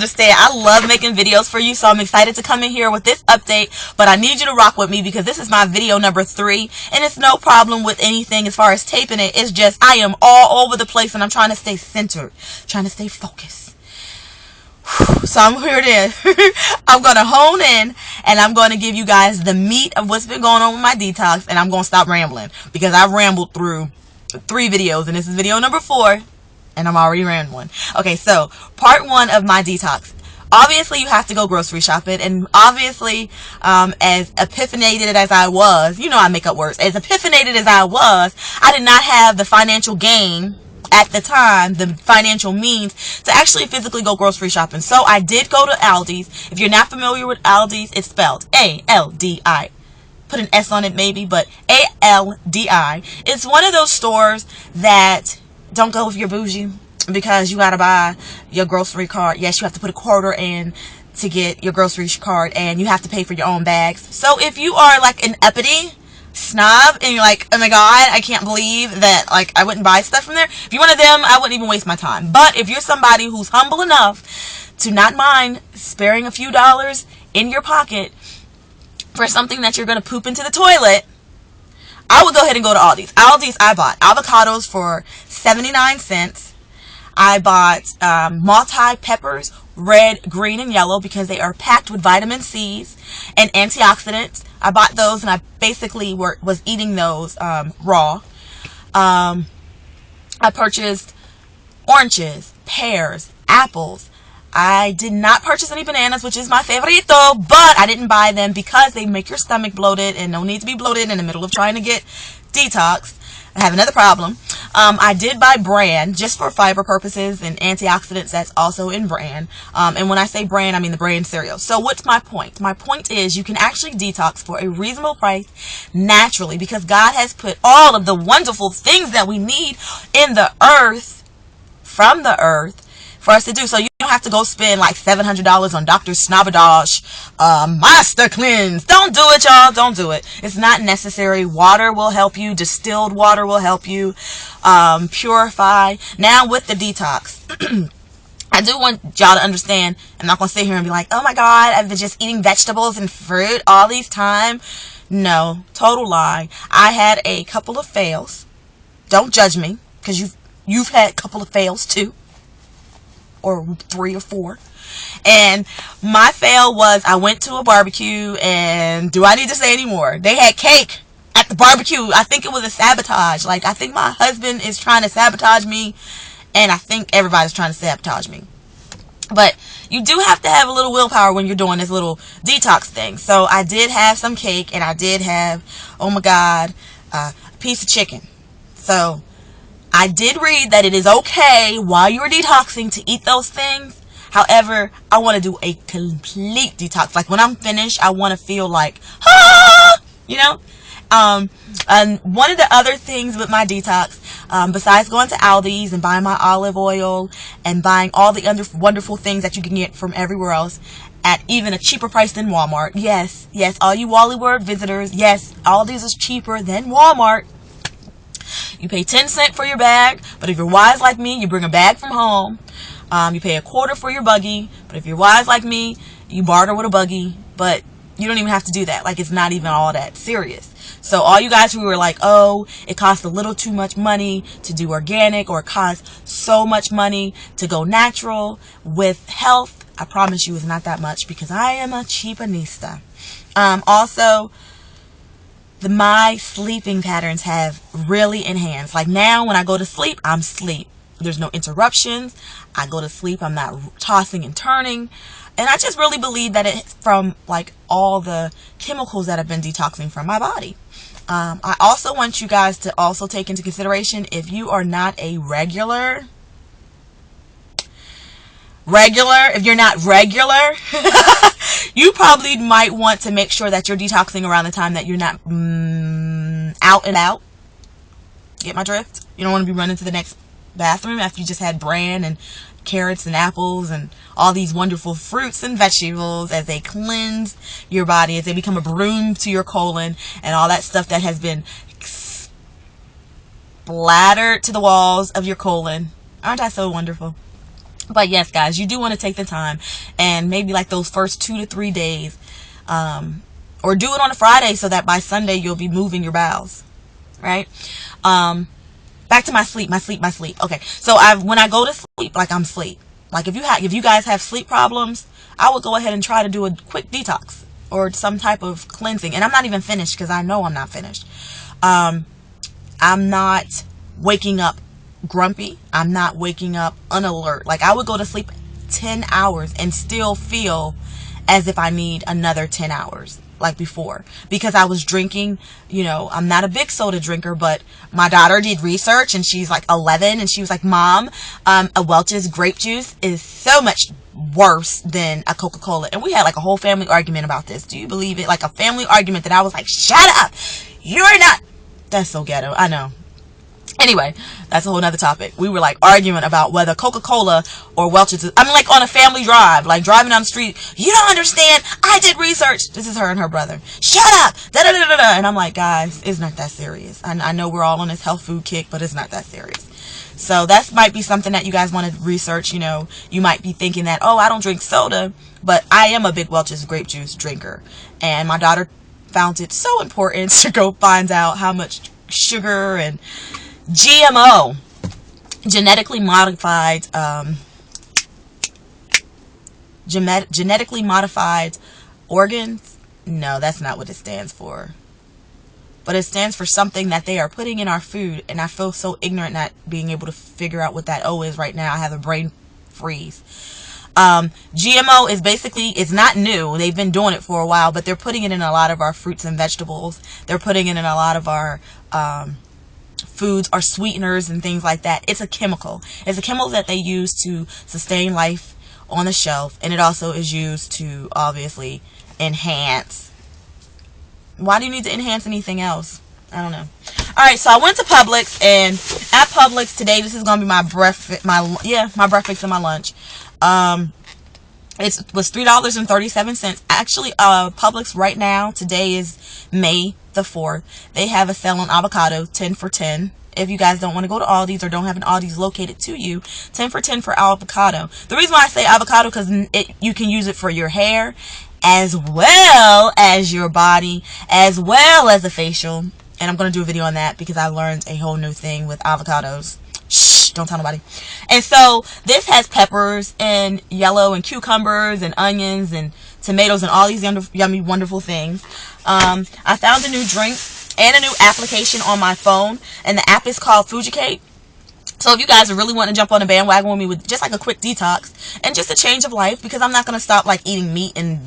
understand. I love making videos for you, so I'm excited to come in here with this update, but I need you to rock with me because this is my video number 3, and it's no problem with anything as far as taping it. It's just I am all over the place, and I'm trying to stay centered, trying to stay focused. So I'm here to I'm going to hone in, and I'm going to give you guys the meat of what's been going on with my detox, and I'm going to stop rambling because I've rambled through 3 videos, and this is video number 4. And I'm already rambling. Okay, so part 1 of my detox. Obviously, you have to go grocery shopping, and obviously, as epiphanated as I was, you know I make up words. As epiphanated as I was, I did not have the financial gain at the time, the financial means to actually physically go grocery shopping. So I did go to Aldi's. If you're not familiar with Aldi's, it's spelled A-L-D-I. Put an S on it maybe, but A-L-D-I. It's one of those stores that don't go if you're bougie because you gotta buy your grocery card. Yes, you have to put a quarter in to get your grocery card, and you have to pay for your own bags. So if you are like an uppity snob and you're like, oh my god, I can't believe that like I wouldn't buy stuff from there, if you're one of them, I wouldn't even waste my time. But if you're somebody who's humble enough to not mind sparing a few dollars in your pocket for something that you're gonna poop into the toilet, I would go ahead and go to Aldi's. Aldi's, I bought avocados for 79 cents. I bought multi-peppers, red, green, and yellow, because they are packed with vitamin C's and antioxidants. I bought those, and I basically was eating those raw. I purchased oranges, pears, apples. I did not purchase any bananas, which is my favorito, but I didn't buy them because they make your stomach bloated, and no need to be bloated in the middle of trying to get detox. I have another problem. I did buy bran just for fiber purposes and antioxidants. That's also in bran. And when I say bran, I mean the bran cereal. So what's my point? My point is you can actually detox for a reasonable price naturally, because God has put all of the wonderful things that we need in the earth, from the earth, for us to do. So you don't have to go spend like $700 on Dr. Snabadash Master Cleanse. Don't do it, y'all. Don't do it. It's not necessary. Water will help you. Distilled water will help you purify. Now with the detox, I do want y'all to understand, I'm not going to sit here and be like, oh my god, I've been just eating vegetables and fruit all these time. No, total lie. I had a couple of fails. Don't judge me, because you've had a couple of fails too. Or 3 or 4. And my fail was I went to a barbecue, and do I need to say any more? They had cake at the barbecue. I think it was a sabotage. Like, I think my husband is trying to sabotage me, and I think everybody's trying to sabotage me. But you do have to have a little willpower when you're doing this little detox thing. So I did have some cake, and I did have, oh my god, a piece of chicken. So I did read that it is okay while you're detoxing to eat those things. However, I want to do a complete detox. Like when I'm finished, I want to feel like, you know. And one of the other things with my detox, besides going to Aldi's and buying my olive oil and buying all the wonderful things that you can get from everywhere else at even a cheaper price than Walmart. Yes, all you Wally World visitors, yes, Aldi's is cheaper than Walmart. You pay 10 cents for your bag, but if you're wise like me, you bring a bag from home. You pay a quarter for your buggy, but if you're wise like me, you barter with a buggy, but you don't even have to do that. Like, it's not even all that serious. So all you guys who were like, oh, it costs a little too much money to do organic, or it costs so much money to go natural with health, I promise you it's not that much, because I am a cheapanista. Also, my sleeping patterns have really enhanced. Like now when I go to sleep, I'm asleep. There's no interruptions. I go to sleep, I'm not tossing and turning. And I just really believe that it's from like all the chemicals that have been detoxing from my body. I also want you guys to also take into consideration, if you are not a regular, if you're not regular, you probably might want to make sure that you're detoxing around the time that you're not out and out. Get my drift? You don't want to be running to the next bathroom after you just had bran and carrots and apples and all these wonderful fruits and vegetables, as they cleanse your body, as they become a broom to your colon, and all that stuff that has been splattered to the walls of your colon. Aren't I so wonderful? But yes, guys, you do want to take the time and maybe like those first 2 to 3 days, or do it on a Friday so that by Sunday you'll be moving your bowels, right? Back to my sleep. Okay, so when I go to sleep, like I'm asleep. Like if you guys have sleep problems, I would go ahead and try to do a quick detox or some type of cleansing. And I'm not even finished because I know I'm not finished. I'm not waking up grumpy. I'm not waking up unalert. Like I would go to sleep 10 hours and still feel as if I need another 10 hours like before, because I was drinking. I'm not a big soda drinker, but my daughter did research and she's like 11 and she was like, Mom, a Welch's grape juice is so much worse than a Coca-Cola. And we had like a whole family argument about this. Do you believe it? Like a family argument that I was like, shut up, you're not. That's so ghetto, I know. Anyway, that's a whole nother topic. We were like arguing about whether Coca-Cola or Welch's is, like on a family drive, like driving down the street. You don't understand. I did research. This is her and her brother. Shut up. Da, da, da, da, da. And I'm like, guys, it's not that serious. I know we're all on this health food kick, but it's not that serious. So that might be something that you guys want to research. You might be thinking that, oh, I don't drink soda, but I am a big Welch's grape juice drinker. And my daughter found it so important to go find out how much sugar and GMO, genetically modified organs. No, that's not what it stands for. But it stands for something that they are putting in our food, and I feel so ignorant not being able to figure out what that O is right now. I have a brain freeze. GMO is basically, it's not new. They've been doing it for a while, but they're putting it in a lot of our fruits and vegetables. They're putting it in a lot of our foods, or sweeteners and things like that. It's a chemical. It's a chemical that they use to sustain life on the shelf, and it also is used to obviously enhance. Why do you need to enhance anything else? I don't know. Alright, so I went to Publix, and at Publix today, this is going to be my breakfast, my breakfast and my lunch. It was $3.37. Actually, Publix right now, today is May the 4th. They have a sale on avocado, 10 for 10. If you guys don't want to go to Aldi's or don't have an Aldi's located to you, 10 for 10 for avocado. The reason why I say avocado, because you can use it for your hair, as well as your body, as well as a facial. And I'm going to do a video on that because I learned a whole new thing with avocados. Shh, don't tell nobody. And so this has peppers and yellow and cucumbers and onions and tomatoes and all these yummy, wonderful things. I found a new drink and a new application on my phone, and the app is called Fujicate. So if you guys really want to jump on a bandwagon with me with just like a quick detox and just a change of life, because I'm not going to stop like eating meat and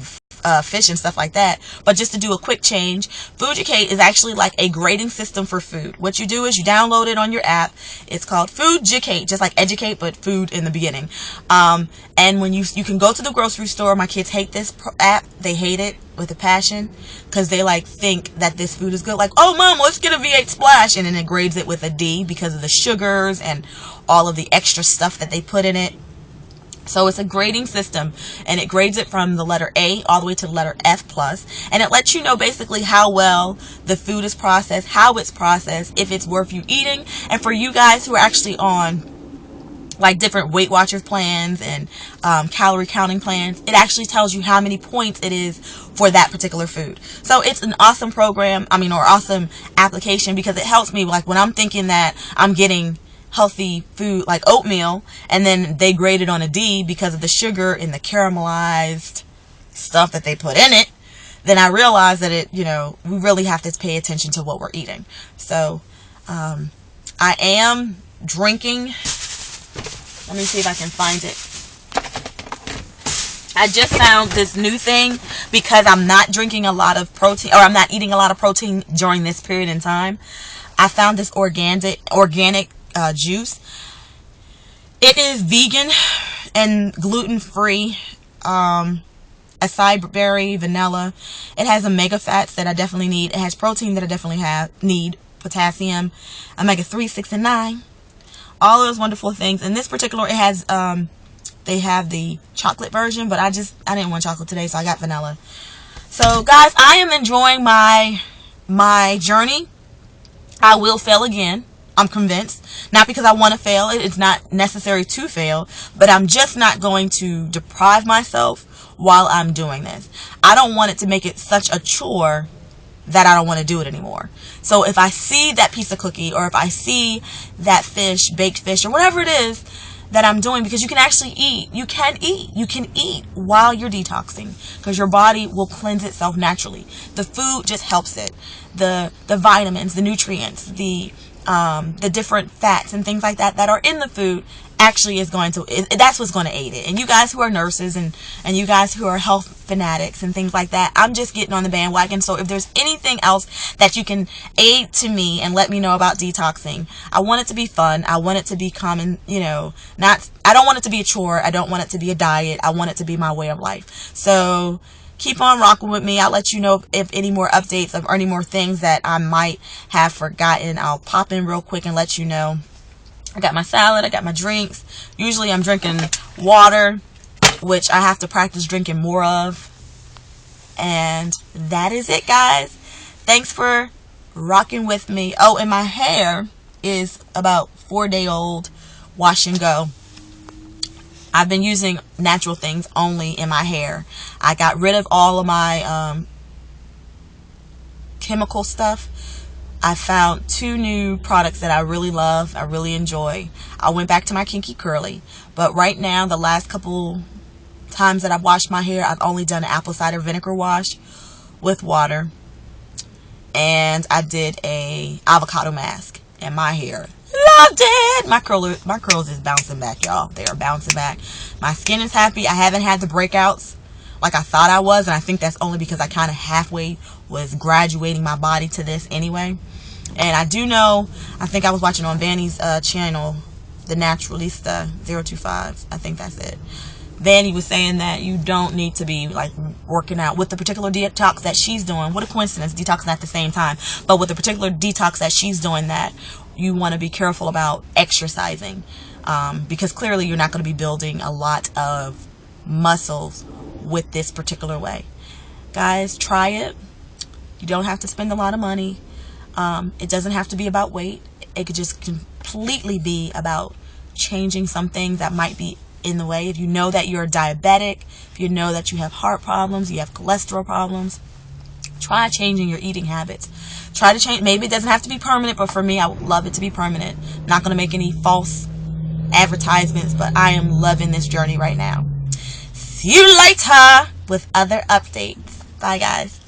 fish and stuff like that, but just to do a quick change, Fujicate is actually like a grading system for food. What you do is you download it on your app. It's called Fujicate, just like educate, but food in the beginning. And when you can go to the grocery store. My kids hate this app. They hate it with a passion because they like think that this food is good. Like, oh mom, let's get a V8 splash, and then it grades it with a D because of the sugars and all of the extra stuff that they put in it. So it's a grading system, and it grades it from the letter A all the way to the letter F+, and it lets you know basically how well the food is processed, how it's processed, if it's worth you eating. And for you guys who are actually on like different Weight Watchers plans and calorie counting plans, it actually tells you how many points it is for that particular food. So it's an awesome program, or awesome application, because it helps me like when I'm thinking that I'm getting healthy food like oatmeal, and then they grade it on a D because of the sugar and the caramelized stuff that they put in it, then I realize that we really have to pay attention to what we're eating. So I am drinking. Let me see if I can find it. I just found this new thing because I'm not drinking a lot of protein, or I'm not eating a lot of protein during this period in time. I found this organic juice. It is vegan and gluten-free, acai berry, vanilla. It has omega fats that I definitely need. It has protein that I definitely need, potassium, omega-3, 6, and 9. All those wonderful things. And this particular, it has, they have the chocolate version, but I didn't want chocolate today, so I got vanilla. So guys, I am enjoying my journey. I will fail again. I'm convinced. Not because I want to fail. It's not necessary to fail, but I'm just not going to deprive myself while I'm doing this. I don't want it to make it such a chore that I don't want to do it anymore. So if I see that piece of cookie, or if I see that fish, baked fish, or whatever it is that I'm doing, because you can actually eat. You can eat while you're detoxing, because your body will cleanse itself naturally. The food just helps it. The vitamins, the nutrients, the different fats and things like that are in the food actually is going to, that's what's going to aid it. And you guys who are nurses and you guys who are health fanatics and things like that, I'm just getting on the bandwagon. So if there's anything else that you can aid to me and let me know about detoxing, I want it to be fun. I want it to be common, I don't want it to be a chore. I don't want it to be a diet. I want it to be my way of life. So keep on rocking with me. I'll let you know if any more updates or any more things that I might have forgotten. I'll pop in real quick and let you know. I got my salad. I got my drinks. Usually I'm drinking water, which I have to practice drinking more of. And that is it, guys. Thanks for rocking with me. Oh, and my hair is about 4-day-old wash and go. I've been using natural things only in my hair. I got rid of all of my chemical stuff. I found 2 new products that I really love, I really enjoy. I went back to my Kinky Curly. But right now, the last couple times that I've washed my hair, I've only done an apple cider vinegar wash with water. And I did a avocado mask. And my hair loved it. My curls is bouncing back, y'all. They are bouncing back. My skin is happy. I haven't had the breakouts like I thought I was. And I think that's only because I kind of halfway was graduating my body to this anyway. And I do know, I think I was watching on Vanny's channel, the Naturalista 025. I think that's it. Vanny was saying that you don't need to be like working out with the particular detox that she's doing. What a coincidence, detoxing at the same time. But with the particular detox that she's doing, that you want to be careful about exercising, because clearly you're not going to be building a lot of muscles with this particular way. Guys, try it. You don't have to spend a lot of money. It doesn't have to be about weight. It could just completely be about changing some things that might be in the way. If you know that you're diabetic, if you know that you have heart problems, you have cholesterol problems, try changing your eating habits. Try to change. Maybe it doesn't have to be permanent, but for me, I would love it to be permanent. Not going to make any false advertisements, but I am loving this journey right now. See you later with other updates. Bye, guys.